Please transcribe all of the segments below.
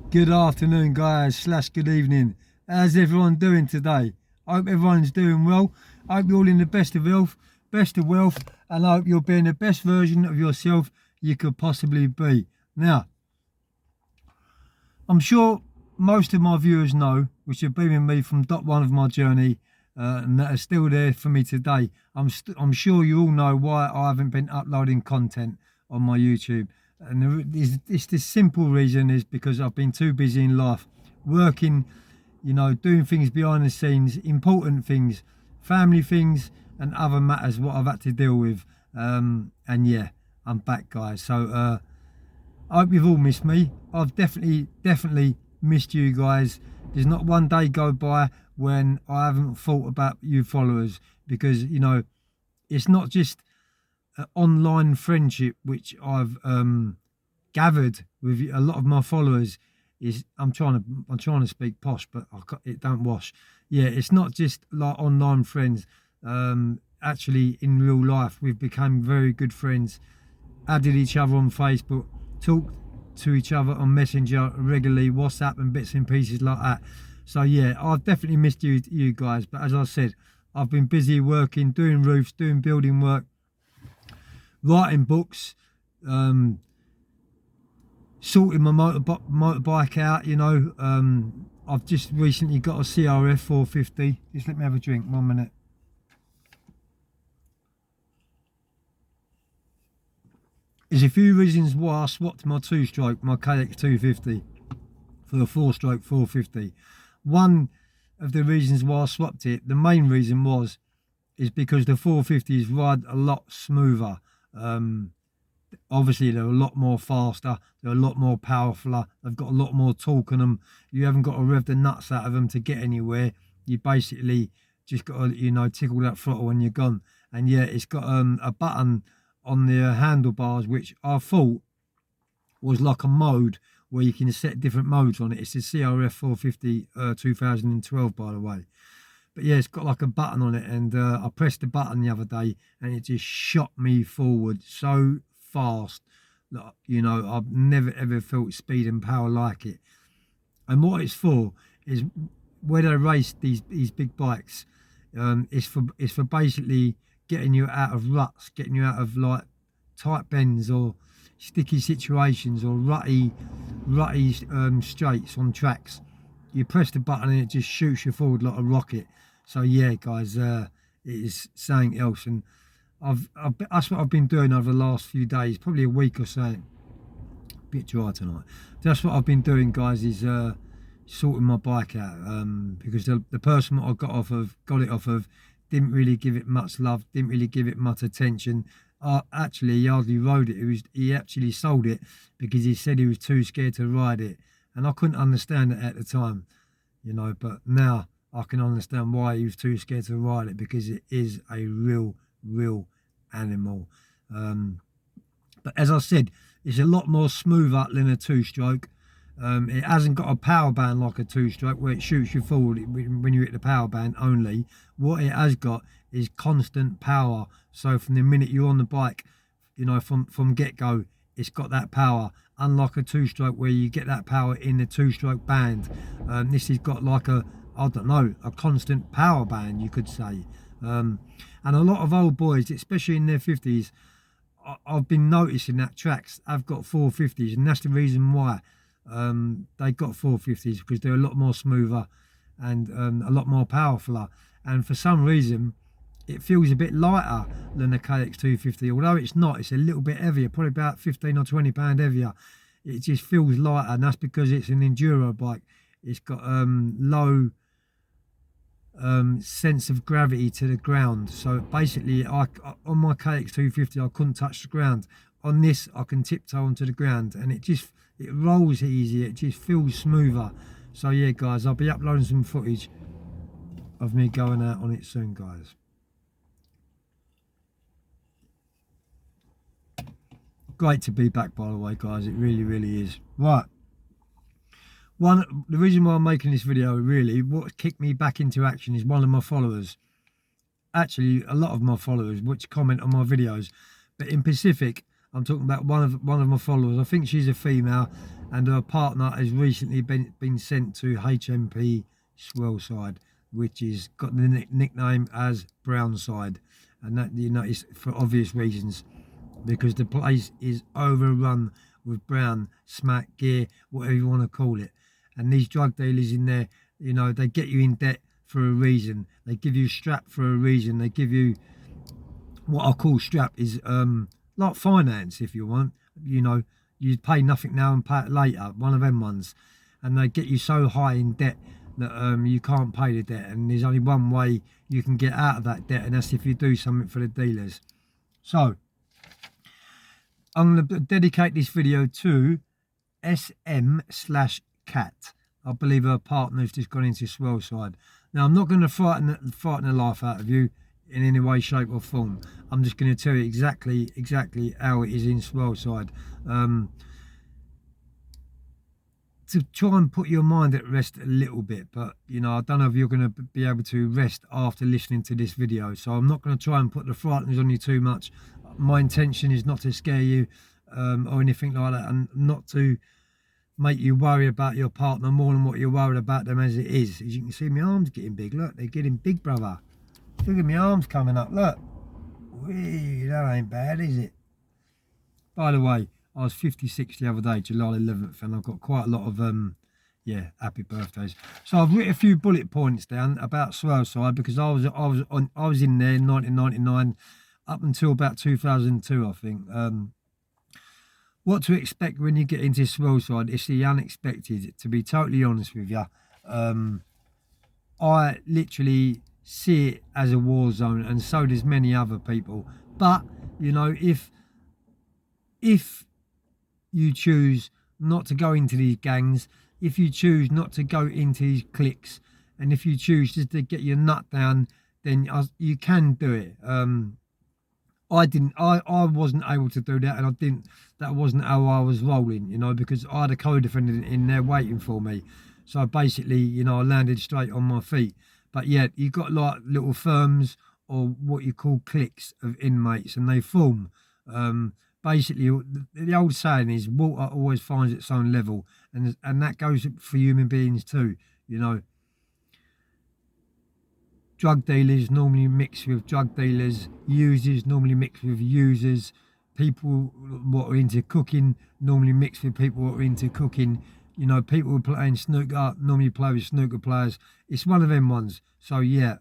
Good afternoon, guys, slash good evening. How's everyone doing today? I hope everyone's doing well. I hope you're all in the best of health, best of wealth, and I hope you're being the best version of yourself you could possibly be. Now, I'm sure most of my viewers know, which have been with me from dot one of my journey, and that are still there for me today. I'm sure you all know why I haven't been uploading content on my YouTube. And it's the simple reason is because I've been too busy in life, working, doing things behind the scenes, important things, family things, and other matters what I've had to deal with. And yeah, I'm back, guys. So I hope you've all missed me. I've definitely missed you guys. There's not one day go by when I haven't thought about you followers, because it's not just online friendship which I've gathered with a lot of my followers. Is I'm trying to speak posh, but it don't wash. Yeah, it's not just like online friends. Actually, in real life, we've become very good friends. Added each other on Facebook, talk to each other on Messenger regularly, WhatsApp and bits and pieces like that. So yeah, I've definitely missed you guys. But as I said, I've been busy working, doing roofs, doing building work, writing books, sorting my motorbike out. I've just recently got a CRF 450. Just let me have a drink. 1 minute. There's a few reasons why I swapped my two-stroke, my KX 250, for the four-stroke 450. One of the reasons why I swapped it, the main reason is because the 450s ride a lot smoother. Obviously, they're a lot more faster, they're a lot more powerful, they've got a lot more torque on them. You haven't got to rev the nuts out of them to get anywhere. You basically just got to, tickle that throttle when you're gone. And yeah, it's got a button on the handlebars, which I thought was like a mode where you can set different modes on it. It's the CRF 450 2012, by the way. But yeah, it's got like a button on it, and I pressed the button the other day and it just shot me forward so fast that, I've never ever felt speed and power like it. And what it's for is where they race these big bikes. It's for basically getting you out of ruts, getting you out of like tight bends or sticky situations or rutty straights on tracks. You press the button and it just shoots you forward like a rocket. So yeah, guys, it is something else, and that's what I've been doing over the last few days, probably a week or so. A bit dry tonight. That's what I've been doing, guys, is sorting my bike out, because the person that I got it off of didn't really give it much love, didn't really give it much attention. Actually, he hardly rode it. He actually sold it because he said he was too scared to ride it, and I couldn't understand it at the time, but now I can understand why he was too scared to ride it, because it is a real animal. But as I said, it's a lot more smoother than a two-stroke. It hasn't got a power band like a two-stroke where it shoots you forward when you hit the power band only. What it has got is constant power. So from the minute you're on the bike, from get-go, it's got that power. Unlike a two-stroke where you get that power in the two-stroke band, this has got like a constant power band, you could say. And a lot of old boys, especially in their 50s, I've been noticing that tracks have got 450s, and that's the reason why they got 450s, because they're a lot more smoother and a lot more powerful. And for some reason, it feels a bit lighter than the KX 250, although it's not. It's a little bit heavier, probably about 15 or 20 pound heavier. It just feels lighter, and that's because it's an enduro bike. It's got low sense of gravity to the ground. So basically, on my KX 250, I couldn't touch the ground. On this, I can tiptoe onto the ground, and it rolls easier. It just feels smoother. So yeah, guys, I'll be uploading some footage of me going out on it soon, guys. Great to be back, by the way, guys. It really is. Right. The reason why I'm making this video, really, what kicked me back into action is one of my followers. Actually, a lot of my followers, which comment on my videos. But in Pacific, I'm talking about one of my followers. I think she's a female, and her partner has recently been sent to HMP Swaleside, which is got the nickname as Brownside, and that, you know, is for obvious reasons, because the place is overrun with brown smack gear, whatever you want to call it. And these drug dealers in there, you know, they get you in debt for a reason. They give you strap for a reason. They give you what I call strap is like finance, if you want. You know, you pay nothing now and pay it later. One of them ones, and they get you so high in debt that you can't pay the debt. And there's only one way you can get out of that debt, and that's if you do something for the dealers. So I'm going to dedicate this video to SM/Cat. I believe her partner's just gone into Swaleside. Now, I'm not going to frighten the life out of you in any way, shape or form. I'm just going to tell you exactly how it is in Swaleside. To try and put your mind at rest a little bit, but you know, I don't know if you're going to be able to rest after listening to this video, so I'm not going to try and put the frighteners on you too much. My intention is not to scare you or anything like that, and not to make you worry about your partner more than what you're worried about them as it is. As you can see, my arms getting big. Look, they're getting big, brother. Look at my arms coming up. Look. Whee, that ain't bad, is it? By the way, I was 56 the other day, July 11th, and I've got quite a lot of yeah, happy birthdays. So I've written a few bullet points down about Swaleside, because I was in there in 1999 up until about 2002, I think. What to expect when you get into Swaleside? It's the unexpected, to be totally honest with you. I literally see it as a war zone, and so does many other people. But you know, if you choose not to go into these gangs, if you choose not to go into these cliques, and if you choose just to get your nut down, then you can do it. I wasn't able to do that, and that wasn't how I was rolling, you know, because I had a co-defendant in there waiting for me. So basically, you know, I landed straight on my feet. But yeah, you've got like little firms or what you call cliques of inmates, and they form. Basically, the old saying is water always finds its own level, and that goes for human beings too, you know. Drug dealers normally mix with drug dealers, users normally mix with users, people what are into cooking normally mix with people what are into cooking. You know, people who are playing snooker normally play with snooker players. It's one of them ones. So yeah,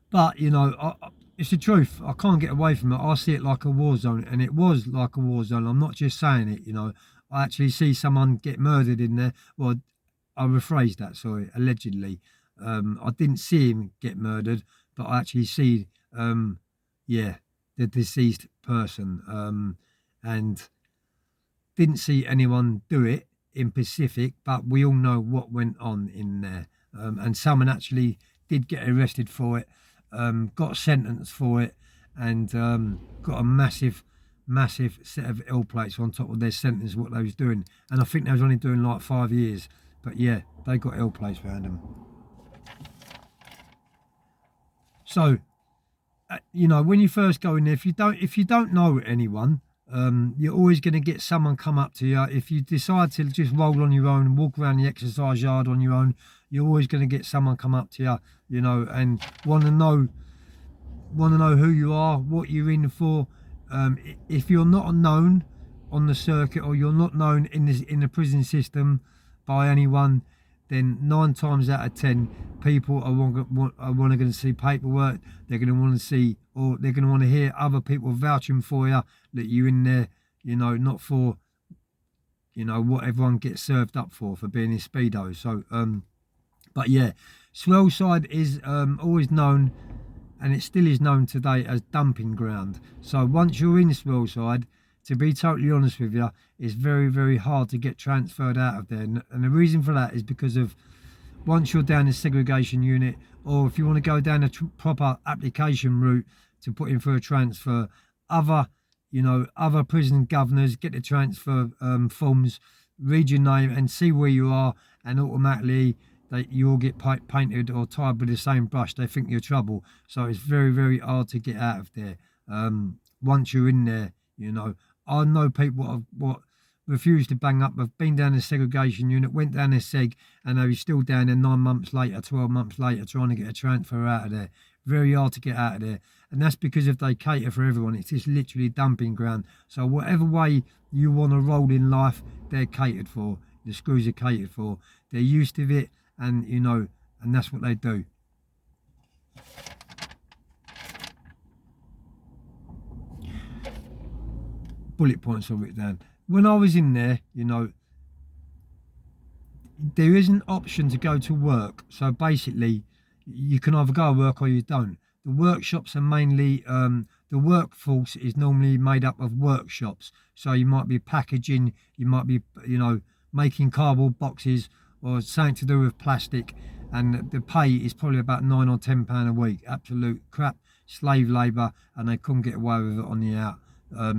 but you know, it's the truth. I can't get away from it. I see it like a war zone, and it was like a war zone. I'm not just saying it, you know. I actually see someone get murdered in there. Well, I rephrased that, sorry, allegedly. I didn't see him get murdered, but I actually see, yeah, the deceased person, and didn't see anyone do it in Pacific, but we all know what went on in there. And someone actually did get arrested for it, got sentenced for it, and got a massive set of L plates on top of their sentence, what they was doing. And I think they was only doing like 5 years, but yeah, they got L plates around them. So, you know, when you first go in there, if you don't know anyone, you're always going to get someone come up to you. If you decide to just roll on your own and walk around the exercise yard on your own, you're always going to get someone come up to you, you know, and want to know who you are, what you're in for. If you're not known on the circuit, or you're not known in the prison system by anyone, then 9 times out of 10, people are going to see paperwork. They're going to want to see, or they're going to want to hear other people vouching for you that you're in there, you know, not for, you know, what everyone gets served up for being in Speedo. So, but yeah, Swaleside is always known, and it still is known today, as dumping ground. So once you're in Swaleside, to be totally honest with you, it's very, very hard to get transferred out of there. And the reason for that is because of, once you're down the segregation unit, or if you want to go down a proper application route to put in for a transfer, other prison governors get the transfer forms, read your name and see where you are, and automatically you all get painted or tied with the same brush. They think you're trouble. So it's very, very hard to get out of there. Once you're in there, You know, I know people what refused to bang up. Have been down the segregation unit, went down the seg, and they were still down there 9 months later, 12 months later, trying to get a transfer out of there. Very hard to get out of there, and that's because if they cater for everyone, it's just literally a dumping ground. So whatever way you want to roll in life, they're catered for. The screws are catered for. They're used to it, and and that's what they do. Bullet points I've written down. When I was in there, there is an option to go to work. So basically, you can either go to work or you don't. The workshops are mainly, the workforce is normally made up of workshops. So you might be packaging, you might be, making cardboard boxes or something to do with plastic. And the pay is probably about £9 or £10 a week. Absolute crap, slave labour, and they couldn't get away with it on the out.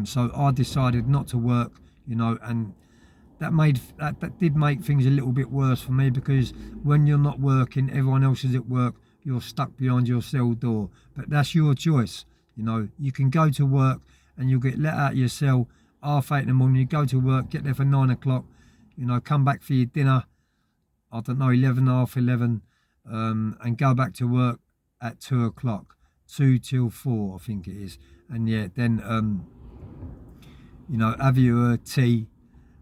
So I decided not to work, and that did make things a little bit worse for me, because when you're not working, everyone else is at work, you're stuck behind your cell door. But that's your choice. You can go to work and you'll get let out of your cell 8:30 in the morning. You go to work, get there for 9 o'clock, come back for your dinner, I don't know, 11, half 11, and go back to work at 2 o'clock, 2 till 4, I think it is. And yeah, then have your tea,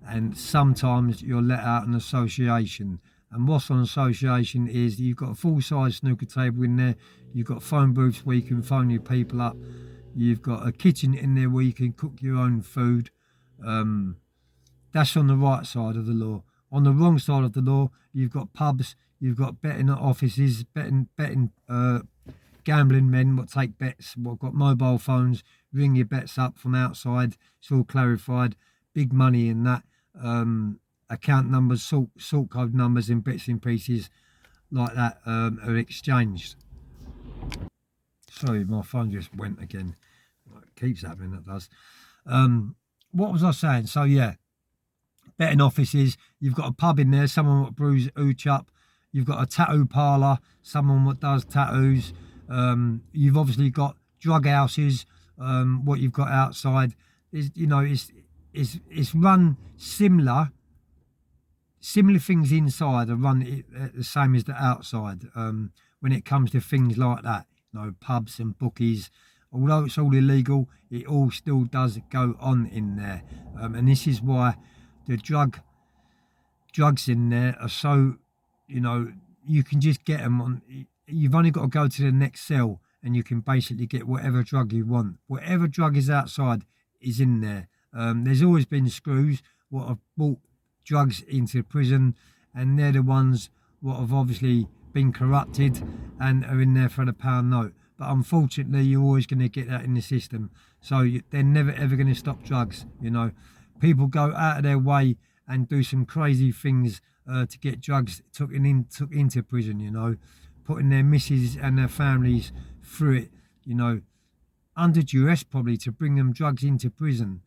and sometimes you're let out an association. And what's on association is you've got a full-size snooker table in there, you've got phone booths where you can phone your people up, you've got a kitchen in there where you can cook your own food. That's on the right side of the law. On the wrong side of the law, you've got pubs, you've got betting offices, betting gambling men what take bets, what got mobile phones, ring your bets up from outside. It's all clarified. Big money in that. Account numbers, sort code numbers in bits and pieces like that are exchanged. Sorry, my phone just went again. It keeps happening, that does. What was I saying? So yeah, betting offices, you've got a pub in there, someone that brews hooch up. You've got a tattoo parlour, someone that does tattoos. You've obviously got drug houses. What you've got outside is, it's run similar things inside are run the same as the outside. When it comes to things like that, pubs and bookies, although it's all illegal, it all still does go on in there. And this is why the drugs in there are so, you can just get them on. You've only got to go to the next cell and you can basically get whatever drug you want. Whatever drug is outside is in there. There's always been screws what have brought drugs into prison, and they're the ones what have obviously been corrupted and are in there for the pound note. But unfortunately, you're always going to get that in the system. So they're never ever going to stop drugs. People go out of their way and do some crazy things to get drugs took into prison. Putting their missus and their families through it. Under duress probably, to bring them drugs into prison.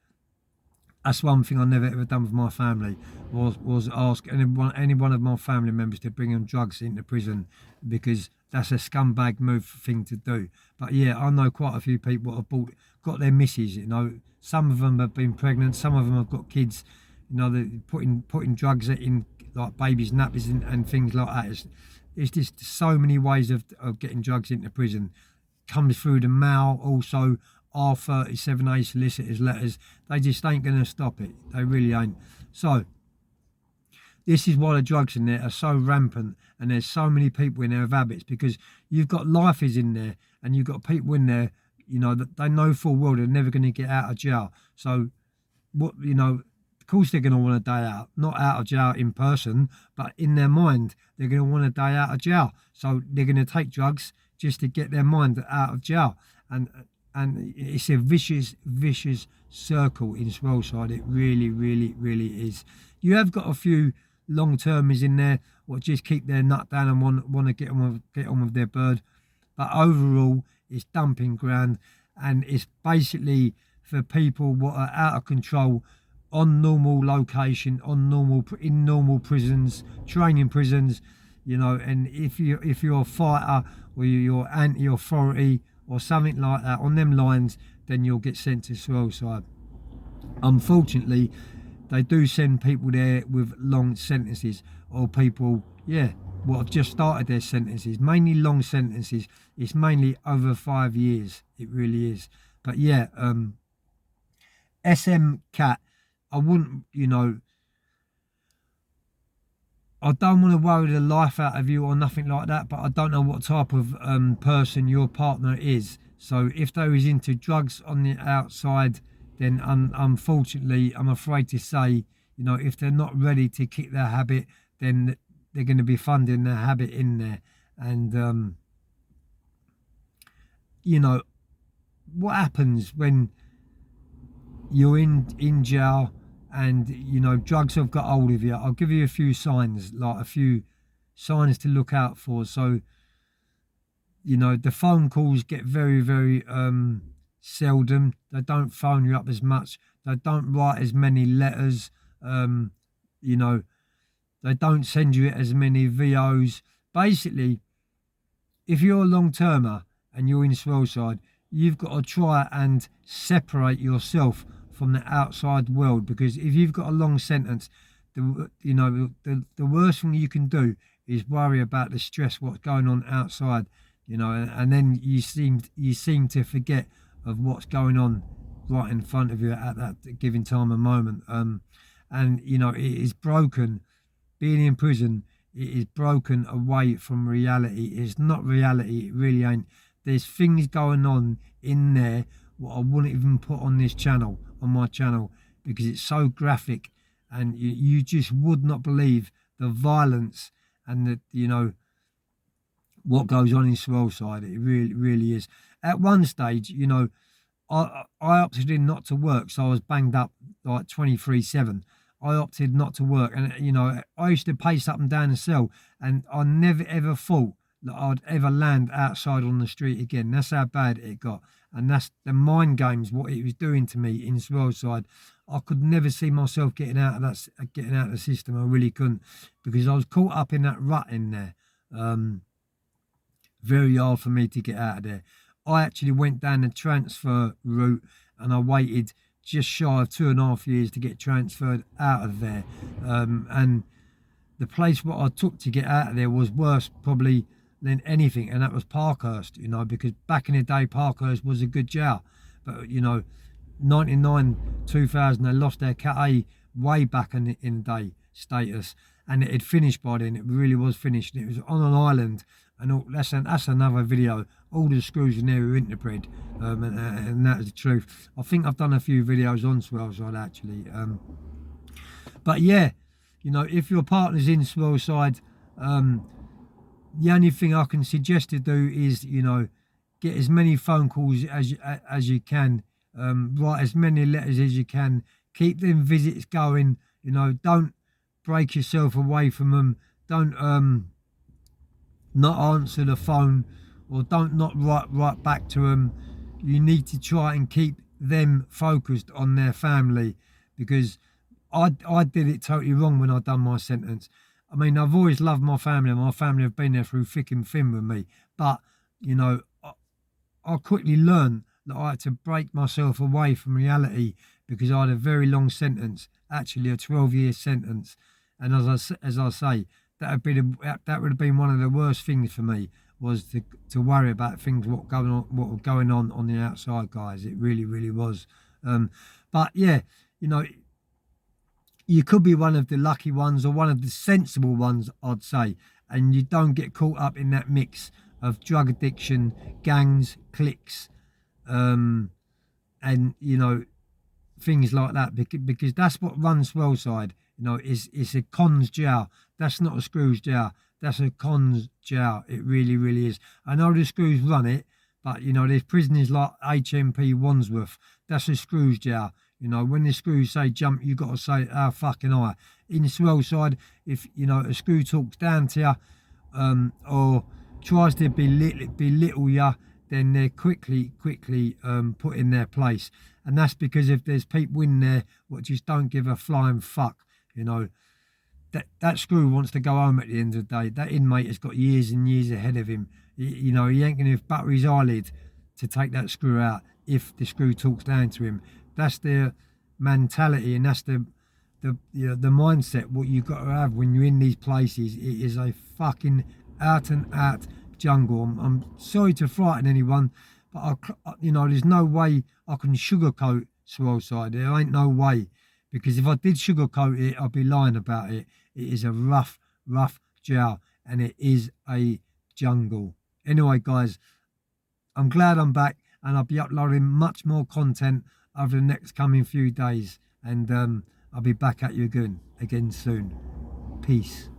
That's one thing I never ever done with my family, was ask any one of my family members to bring them drugs into prison, because that's a scumbag move thing to do. But yeah, I know quite a few people that have got their missus. Some of them have been pregnant, some of them have got kids. They're putting drugs in like babies' nappies and things like that. It's just so many ways of getting drugs into prison. Comes through the mail also. R37A solicitors letters, they just ain't going to stop it. They really ain't. So this is why the drugs in there are so rampant, and there's so many people in there with habits, because you've got lifers in there and you've got people in there, that they know full well they're never going to get out of jail. So what, of course they're going to want a day out, not out of jail in person, but in their mind they're going to want a day out of jail. So they're going to take drugs just to get their mind out of jail. And it's a vicious circle in Swaleside. It really, really, really is. You have got a few long-termers in there what just keep their nut down and want to get on with their bird. But overall, it's dumping ground, and it's basically for people what are out of control on normal location, in normal prisons, training prisons, And if you're a fighter or you're anti-authority or something like that on them lines, then you'll get sent to Swaleside. unfortunately, they do send people there with long sentences, or people, yeah, what have just started their sentences, mainly long sentences. It's mainly over 5 years. It really is. But yeah, SM Cat, I wouldn't, I don't want to worry the life out of you or nothing like that, but I don't know what type of person your partner is. So if they was into drugs on the outside, then unfortunately, I'm afraid to say, if they're not ready to kick their habit, then they're going to be funding their habit in there. And, what happens when you're in jail and drugs have got hold of you? I'll give you a few signs, like a few signs to look out for. So the phone calls get very, very seldom. They don't phone you up as much. They don't write as many letters. um you know they don't send you as many VOs. Basically, if you're a long termer and you're in Swaleside, you've got to try and separate yourself from the outside world, because if you've got a long sentence, the worst thing you can do is worry about the stress, what's going on outside, and then you seem to forget of what's going on right in front of you at that given time and moment. And it is broken. Being in prison, it is broken away from reality. It's not reality. It really ain't. There's things going on in there what I wouldn't even put on this channel, on my channel, because it's so graphic, and you just would not believe the violence and what goes on in Swaleside. It really, really is. At one stage, I opted in not to work, so I was banged up like 24/7. I opted not to work, and I used to pace up and down the cell, and I never ever thought that I'd ever land outside on the street again. That's how bad it got, and that's the mind games what it was doing to me in Swaleside. I could never see myself getting out of the system. I really couldn't, because I was caught up in that rut in there. Very hard for me to get out of there. I actually went down the transfer route, and I waited just shy of 2.5 years to get transferred out of there. And the place what I took to get out of there was worse probably than anything, and that was Parkhurst, because back in the day Parkhurst was a good jail. But 99, 2000, they lost their Cat A way back in the day status, and it had finished by then. It really was finished. It was on an island, and that's another video. All the screws in there were interbred, and that is the truth. I think I've done a few videos on Swaleside actually. But yeah, if your partner's in Swaleside, the only thing I can suggest to do is get as many phone calls as you can, write as many letters as you can, keep them visits going. Don't break yourself away from them. Don't not answer the phone, or don't not write back to them. You need to try and keep them focused on their family, because I did it totally wrong when I done my sentence. I mean, I've always loved my family, and my family have been there through thick and thin with me. But I quickly learned that I had to break myself away from reality, because I had a very long sentence, actually a 12-year sentence. And as I say, that would have been one of the worst things for me, was to worry about things what were going on the outside, guys. It really, really was. But yeah, you could be one of the lucky ones, or one of the sensible ones, I'd say, and you don't get caught up in that mix of drug addiction, gangs, cliques, and things like that, because that's what runs Swaleside. It's a cons jail. That's not a screws jail. That's a cons jail. It really, really is. I know the screws run it, but there's prisoners like HMP Wandsworth. That's a screws jail. When the screws say jump, you got to say, "Oh fucking I." In Swaleside, if a screw talks down to you, or tries to belittle you, then they're quickly put in their place. And that's because if there's people in there what just don't give a flying fuck, that screw wants to go home at the end of the day. That inmate has got years and years ahead of him. He ain't going to butter his eyelid to take that screw out if the screw talks down to him. That's the mentality, and that's the mindset what you got to have when you're in these places. It is a fucking out and out jungle. I'm sorry to frighten anyone, but there's no way I can sugarcoat Swaleside. There ain't no way, because if I did sugarcoat it, I'd be lying about it. It is a rough jail, and it is a jungle. Anyway, guys, I'm glad I'm back, and I'll be uploading much more content over the next coming few days, and I'll be back at you again soon. Peace.